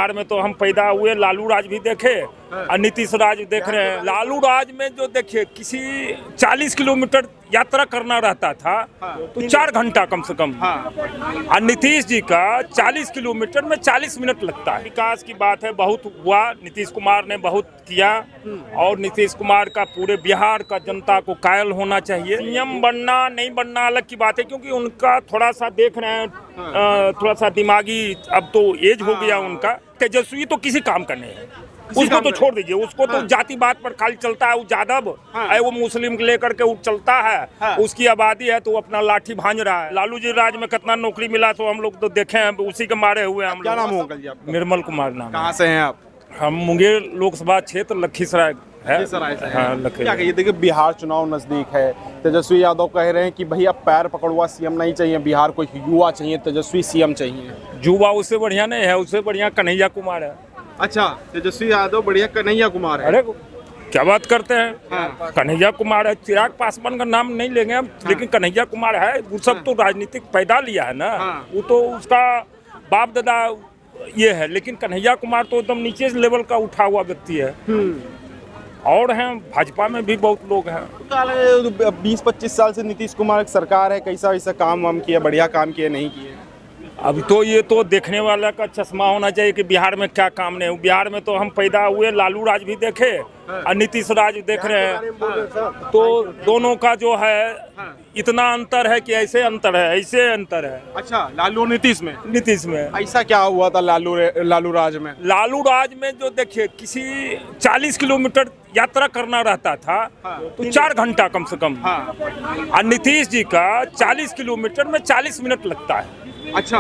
बिहार में तो हम पैदा हुए, लालू राज भी देखे और नीतीश राज देख रहे हैं। लालू राज में जो देखिए किसी 40 किलोमीटर यात्रा करना रहता था तो 4 घंटा कम से कम, और नीतीश जी का 40 किलोमीटर में 40 मिनट लगता है। विकास की बात है, बहुत हुआ, नीतीश कुमार ने बहुत किया और नीतीश कुमार का पूरे बिहार का जनता को कायल होना चाहिए। सीएम बनना नहीं बनना अलग की बात है, क्योंकि उनका थोड़ा सा देख रहे हैं, थोड़ा सा दिमागी अब तो एज हो गया उनका। तेजस्वी तो किसी काम का नहीं है, उसको तो छोड़ दीजिए, उसको तो जाति बात पर खाली चलता है। वो यादव है, वो मुस्लिम लेकर के चलता है, उसकी आबादी है तो वो अपना लाठी भांज रहा है। लालू जी राज में कितना नौकरी मिला तो हम लोग तो देखे हैं, उसी के मारे हुए हम लोग। क्या नाम हो अंकल जी आपका? निर्मल कुमार नाम। कहाँ से हैं आप? हम मुंगेर लोकसभा क्षेत्र लखीसराय है। हाँ, क्या कहिए, देखिए बिहार चुनाव नजदीक है, तेजस्वी यादव कह रहे हैं कि भाई अब पैर पकड़ुआ सीएम नहीं चाहिए, बिहार को युवा चाहिए, तेजस्वी सीएम चाहिए। युवा उससे बढ़िया नहीं है, उससे बढ़िया कन्हैया कुमार है। अच्छा, तेजस्वी यादव बढ़िया कन्हैया कुमार है। अरे क्या बात करते हैं, कन्हैया कुमार है। चिराग पासवान का नाम नहीं लेंगे हम, लेकिन कन्हैया कुमार है। वो सब तो राजनीतिक पैदा लिया है ना, वो तो उसका बाप दादा ये है, लेकिन कन्हैया कुमार तो एकदम नीचे लेवल का उठा हुआ व्यक्ति है। और हैं भाजपा में भी बहुत लोग हैं। 20-25 साल से नीतीश कुमार की सरकार है, कैसा वैसा काम वाम किया, बढ़िया काम किए नहीं किए? अब तो ये तो देखने वाला का चश्मा होना चाहिए कि बिहार में क्या काम नहीं। बिहार में तो हम पैदा हुए, लालू राज भी देखे और नीतीश राज देख रहे हैं, तो दोनों का जो है इतना अंतर है कि ऐसे अंतर है, ऐसे अंतर है। अच्छा, लालू नीतीश में? नीतीश में ऐसा क्या हुआ था लालू राज में? लालू राज में जो देखिए किसी 40 किलोमीटर यात्रा करना रहता था तो 4 घंटा कम से कम, और नीतीश जी का 40 किलोमीटर में 40 मिनट लगता है। अच्छा,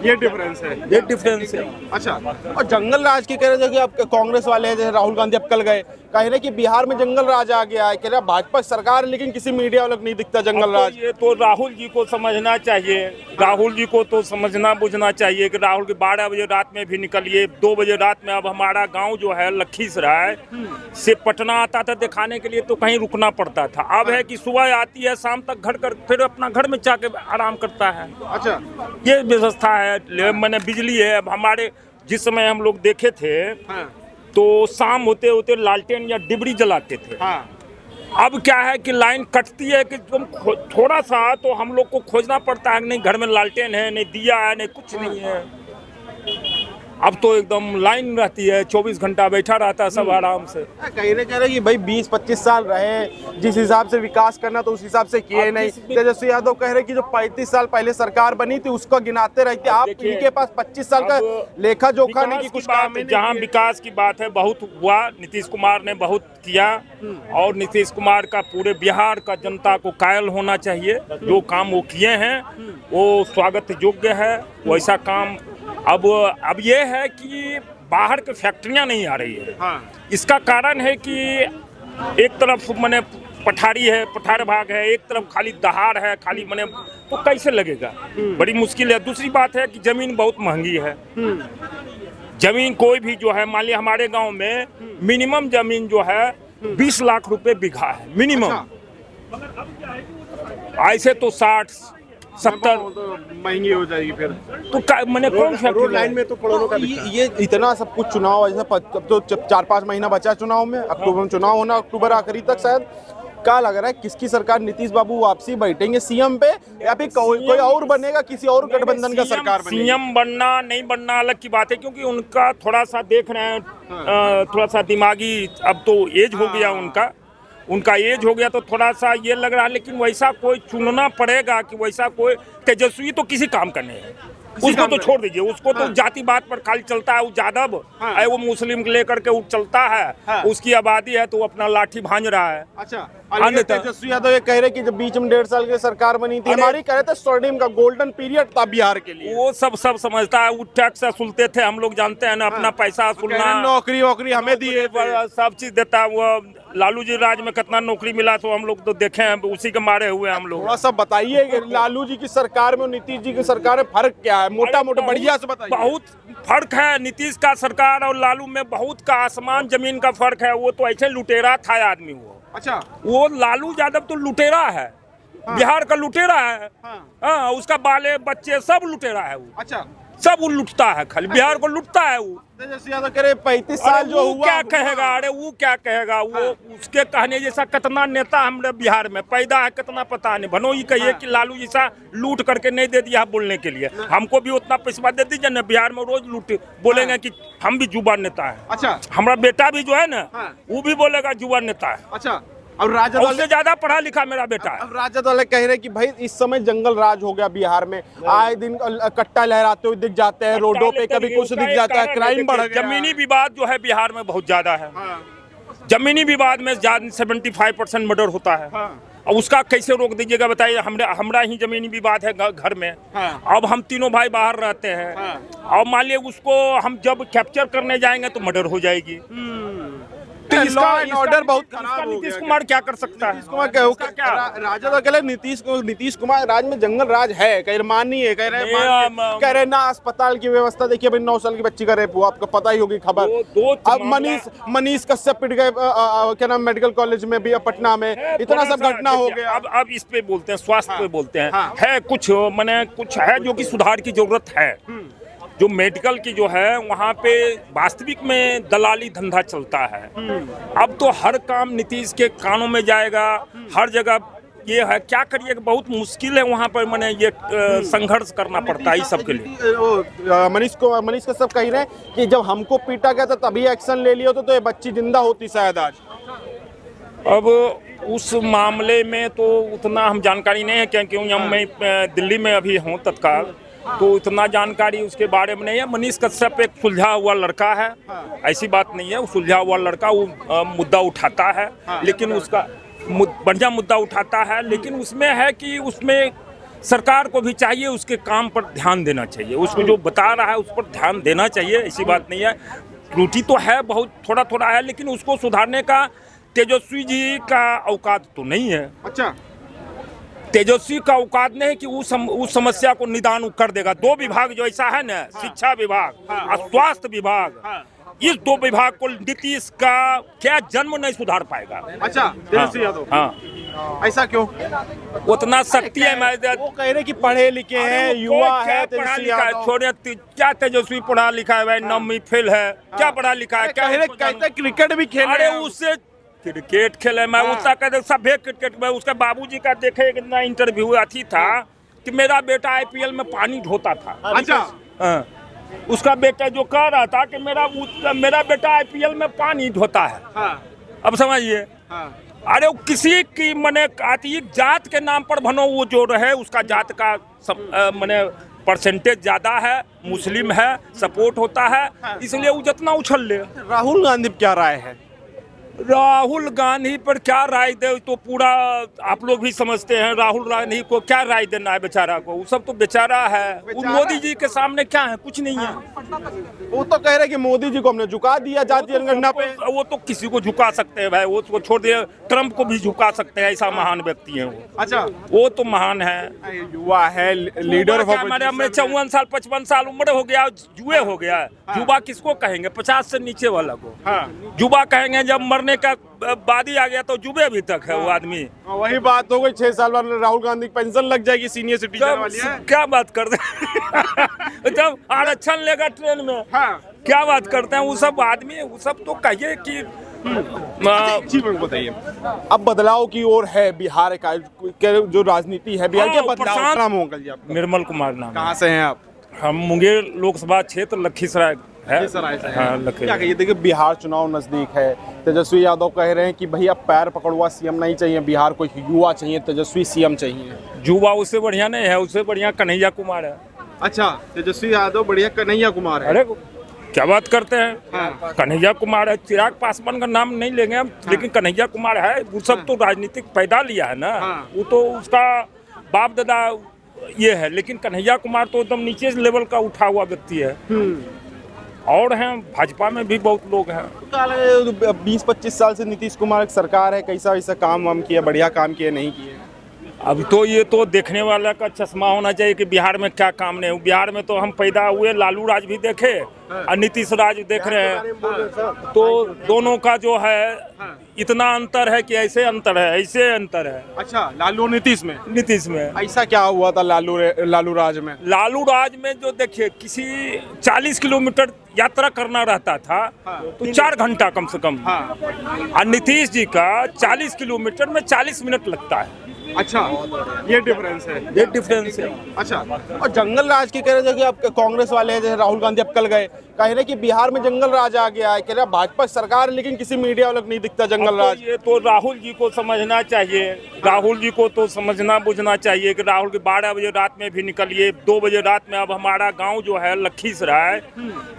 ये डिफरेंस है। ये डिफरेंस है। अच्छा, और जंगल राज की कह रहे थे कि अब कांग्रेस वाले हैं, जैसे राहुल गांधी अब कल गए, कह रहे कि बिहार में जंगल राज आ गया है, कह रहे भाजपा सरकार है लेकिन किसी मीडिया वालों को नहीं दिखता जंगल राज। ये तो राहुल जी को समझना चाहिए, राहुल जी को तो समझना बुझना चाहिए कि राहुल के 12 बजे रात में भी निकलिए, 2 बजे रात में। अब हमारा गाँव जो है लखीसराय से पटना आता था दिखाने के लिए तो कहीं रुकना पड़ता था। अब है कि सुबह आती है, शाम तक घर कर फिर अपना घर में जाके आराम करता है। अच्छा, ये व्यवस्था है। मैंने बिजली है। अब हमारे जिस समय हम लोग देखे थे तो शाम होते होते लालटेन या डिबरी जलाते थे। अब क्या है कि लाइन कटती है कि तुम थोड़ा सा तो हम लोग को खोजना पड़ता है, नहीं घर में लालटेन है, नहीं दिया है, नहीं कुछ नहीं है। अब तो एकदम लाइन रहती है, 24 घंटा बैठा रहता है सब आराम से। कह रहे कि भाई 20-25 साल रहे, जिस हिसाब से विकास करना तो उस हिसाब से किए नहीं। तेजस्वी यादव कह रहे कि जो 35 साल पहले सरकार बनी थी उसको गिनाते रहते आप, इनके पास 25 साल का लेखा जोखा नहीं कि कुछ काम नहीं। जहाँ विकास की बात है, बहुत हुआ, नीतीश कुमार ने बहुत किया और नीतीश कुमार का पूरे बिहार का जनता को कायल होना चाहिए। जो काम वो किए हैं वो स्वागत योग्य है। वैसा काम अब ये है कि बाहर की फैक्ट्रियां नहीं आ रही है। इसका कारण है कि एक तरफ मने पठारी है, पठार भाग है, एक तरफ खाली दहाड़ है, खाली मने तो कैसे लगेगा, बड़ी मुश्किल है। दूसरी बात है कि जमीन बहुत महंगी है। जमीन कोई भी जो है, मान लिया हमारे गांव में मिनिमम जमीन जो है 20 लाख रुपए बीघा है मिनिमम। ऐसे तो 60-70 महंगी हो जाएगी फिर तो मैंने कौन सा लाइन में तो करोड़ों का ये इतना सब कुछ चुनाव जैसे तो 4-5 महीना बचा चुनाव में, अक्टूबर में चुनाव होना, अक्टूबर आखिरी तक शायद। क्या लग रहा है किसकी सरकार, नीतीश बाबू वापसी बैठेंगे सीएम पे या फिर कोई और बनेगा, किसी और गठबंधन का सरकार बनेगी? सीएम बनना नहीं बनना अलग की बात है, क्योंकि उनका थोड़ा सा देख रहे हैं, थोड़ा सा दिमागी अब तो एज हो गया उनका एज हो गया तो थोड़ा सा ये लग रहा है। लेकिन वैसा कोई चुनना पड़ेगा कि वैसा कोई, तेजस्वी तो किसी काम का नहीं है, उसको तो छोड़ दीजिए, उसको तो जाति बात पर खाली चलता है। वो यादव है, वो मुस्लिम लेकर के चलता है, उसकी आबादी है तो वो अपना लाठी भांज रहा है। अच्छा, तेजस्वी यादव ये कह रहे कि जब बीच में 1.5 साल की सरकार बनी थी हमारी, कह रहे थे स्वर्णिम का गोल्डन पीरियड था बिहार के लिए। वो सब समझता है, वो टैक्स असुलते थे, हम लोग जानते हैं ना, अपना पैसा असुलना, नौकरी हमें दिए, सब चीज देता है। वो लालू जी राज में कितना नौकरी मिला तो हम लोग तो देखे हैं, उसी के मारे हुए हम लोग। थोड़ा सा बताइए कि लालू जी की सरकार में और नीतीश जी की सरकार में फर्क क्या है, मोटा बढ़िया से बताइए। बहुत फर्क है, नीतीश का सरकार और लालू में बहुत का आसमान जमीन का फर्क है। वो तो ऐसे लुटेरा था आदमी वो। अच्छा, वो लालू यादव तो लुटेरा है, बिहार का लुटेरा है। हाँ, उसका बाले बच्चे सब लुटेरा है वो। अच्छा, सब वो लुटता है, खाली बिहार को लुटता है वो। तेजस्वी यादव कह रहे 35 साल जो हुआ क्या कहेगा, अरे वो क्या कहेगा, वो उसके कहने जैसा कितना नेता हमारे बिहार में पैदा है कितना पता नहीं। भनोई कहिए कि लालू जैसा लूट करके नहीं दे दिया बोलने के लिए, हमको भी उतना पैसा दे दीजिए ना, बिहार में रोज लूट बोलेंगे कि हम भी युवा नेता है। अच्छा, हमारा बेटा भी जो है ना वो भी बोलेगा युवा नेता है। अच्छा, अब राजद उससे वाले ज्यादा पढ़ा लिखा मेरा बेटा है। अब राजद वाले कह रहे कि भाई इस समय जंगल राज हो गया बिहार में, आए दिन कट्टा लहराते हुए दिख जाते हैं रोडों पे, कभी कुछ दिख जाता है, क्राइम बढ़ गया। जमीनी विवाद जो है बिहार में बहुत ज्यादा है। जमीनी विवाद में 75% मर्डर होता है। अब उसका कैसे रोक दीजिएगा बताइए। हमरा ही जमीनी विवाद है घर में। अब हम तीनों भाई बाहर रहते हैं और मान लिया उसको हम जब कैप्चर करने जाएंगे तो मर्डर हो जाएगी। तो लॉ एंड ऑर्डर बहुत खराब हो गया। नीतीश कुमार क्या कर सकता है? नीतीश कुमार राजद कह रहे नीतीश कुमार राज में जंगल राज है, कह रहे मान नहीं है, कह रहे ना अस्पताल की व्यवस्था। देखिए भाई 9 साल की बच्ची का रेप हुआ, आपको पता ही होगी खबर। अब मनीष कश्यप पिट गए क्या नाम मेडिकल कॉलेज में भी पटना में, इतना सब घटना हो गया। अब इस पे बोलते हैं, स्वास्थ्य पे बोलते हैं। है कुछ माने कुछ है जो कि सुधार की जरूरत है। जो मेडिकल की जो है वहाँ पे वास्तविक में दलाली धंधा चलता है। अब तो हर काम नीतीश के कानों में जाएगा, हर जगह ये है। क्या करिए, बहुत मुश्किल है वहाँ पर, मैंने ये संघर्ष करना पड़ता है इस सब के लिए। मनीष कश्यप कह रहे हैं कि जब हमको पीटा गया था तभी एक्शन ले लिया तो ये बच्ची जिंदा होती शायद आज। अब उस मामले में तो उतना हम जानकारी नहीं है, क्योंकि मैं दिल्ली में अभी हूँ तत्काल, तो इतना जानकारी उसके बारे में नहीं है। मनीष कश्यप एक सुलझा हुआ लड़का है, ऐसी बात नहीं है। वो सुलझा हुआ लड़का वो मुद्दा उठाता है, लेकिन उसका बढ़िया मुद्दा उठाता है, लेकिन उसमें है कि उसमें सरकार को भी चाहिए उसके काम पर ध्यान देना चाहिए। उसको जो बता रहा है उस पर ध्यान देना चाहिए, ऐसी बात नहीं है। त्रुटि तो है, बहुत थोड़ा थोड़ा है, लेकिन उसको सुधारने का तेजस्वी जी का औकात तो नहीं है। अच्छा, तेजस्वी का औकात नहीं कि उस समस्या को निदान कर देगा। 2 विभाग जो ऐसा है ना, शिक्षा विभाग और स्वास्थ्य विभाग, इस 2 विभाग को नीतीश का क्या जन्म नहीं सुधार पाएगा। अच्छा, तेजस्वी यादव, हाँ, ऐसा क्यों? उतना शक्ति है। वो कह रहे कि पढ़े लिखे हैं, युवा है, तेजस्वी यादव। छोड़िए, क्या तेजस्वी पढ़ा लिखा है भाई? 9वीं फेल है, क्या पढ़ा लिखा है? कहते क्रिकेट भी खेल, अरे उससे क्रिकेट खेले। मैं उसका कहते सभ्य क्रिकेट में उसके बाबूजी का देखे कितना इंटरव्यू अथी था कि मेरा बेटा आईपीएल में पानी ढोता था। अच्छा, उसका बेटा जो कह रहा था कि मेरा बेटा आईपीएल में पानी ढोता है। अब समझिए, अरे वो किसी की मने जात के नाम पर भनो वो जो रहे उसका जात का मने परसेंटेज ज्यादा है, मुस्लिम है, सपोर्ट होता है, इसलिए वो जितना उछल ले। राहुल गांधी क्या राय है? राहुल गांधी पर क्या राय दे तो पूरा आप लोग भी समझते हैं। राहुल गांधी को क्या राय देना है बेचारा को? वो सब तो बेचारा है। वो मोदी जी के सामने क्या है? कुछ नहीं है। वो तो कह रहे कि मोदी जी को हमने झुका दिया जातीय जनगणना पे। वो तो किसी को झुका सकते हैं भाई, वो तो छोड़ दिए, ट्रम्प को भी झुका सकते हैं, ऐसा महान व्यक्ति है वो। अच्छा, वो तो महान है, युवा है, लीडर। हमारे 54 साल 55 साल उम्र हो गया, जुए हो गया। युवा किसको कहेंगे? 50 से नीचे वाला को युवा कहेंगे। जब मरने का बादी आ गया तो जुबे अभी तक है वो आदमी। वही बात हो गई, 6 साल बाद राहुल गांधी की पेंशन लग जाएगी सीनियर सिटीजन वाली है। क्या बात करते हैं? जब आरक्षण लेगा ट्रेन में, क्या बात करते हैं वो सब आदमी? वो सब तो कहिए कि बताइए। अब बदलाव की ओर है बिहार का जो राजनीति है, बिहार के बदलाव। नाम होगा जी आपका? निर्मल कुमार नाम। कहाँ से हैं आप? हम मुंगेर लोकसभा क्षेत्र लखीसराय है। क्या कहिए, देखिए बिहार चुनाव नजदीक है, तेजस्वी यादव कह रहे हैं कि भैया पैर पकड़ुआ सीएम नहीं चाहिए, बिहार को युवा चाहिए, तेजस्वी सीएम चाहिए। युवा उससे बढ़िया नहीं है, उससे बढ़िया कन्हैया कुमार है। अच्छा, तेजस्वी यादव बढ़िया कन्हैया कुमार है। अरे क्या बात करते हैं? कन्हैया कुमार है। चिराग पासवान का नाम नहीं लेंगे हम, लेकिन कन्हैया कुमार है। वो सब तो राजनीतिक पैदा लिया है ना, वो तो उसका बाप दादा ये है, लेकिन कन्हैया कुमार तो एकदम नीचे लेवल का उठा हुआ व्यक्ति है। और हैं भाजपा में भी बहुत लोग हैं। 20-25 साल से नीतीश कुमार की सरकार है, कैसा वैसा काम वाम किया, बढ़िया काम किए नहीं किए? अब तो ये तो देखने वाला का चश्मा होना चाहिए कि बिहार में क्या काम नहीं। बिहार में तो हम पैदा हुए, लालू राज भी देखे और नीतीश राज देख रहे हैं, तो दोनों का जो है इतना अंतर है कि ऐसे अंतर है, ऐसे अंतर है। अच्छा, लालू नीतीश में ऐसा क्या हुआ था लालू राज में? लालू राज में जो देखिए किसी 40 किलोमीटर यात्रा करना रहता था तो 4 घंटा कम से कम, और नीतीश जी का 40 किलोमीटर में 40 मिनट लगता है। अच्छा, ये डिफरेंस है। ये डिफरेंस है। अच्छा, और जंगल राज की कह रहे थे कि अब कांग्रेस वाले जैसे राहुल गांधी अब कल गए, कह रहे कि बिहार में जंगल राज आ गया है, कह रहे भाजपा सरकार है, लेकिन किसी मीडिया वालों को नहीं दिखता जंगल राज। ये तो राहुल जी को समझना चाहिए, राहुल जी को तो समझना बुझना चाहिए कि राहुल के 12 बजे रात में भी निकलिए, 2 बजे रात में। अब हमारा गांव जो है लखीसराय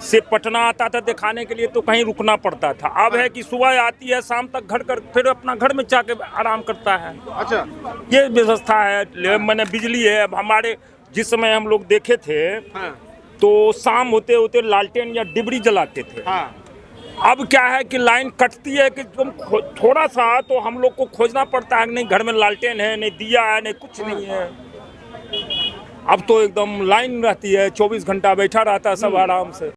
से पटना आता था दिखाने के लिए तो कहीं रुकना पड़ता था। अब है कि सुबह आती है, शाम तक घर कर फिर अपना घर में जाके आराम करता है। अच्छा, ये व्यवस्था है। मैंने बिजली है। अब हमारे जिस समय हम लोग देखे थे तो शाम होते होते लालटेन या डिबरी जलाते थे। अब क्या है कि लाइन कटती है कि तुम थोड़ा सा तो हम लोग को खोजना पड़ता है, नहीं घर में लालटेन है, नहीं दिया है, नहीं कुछ नहीं है। अब तो एकदम लाइन रहती है, 24 घंटा बैठा रहता है सब आराम से।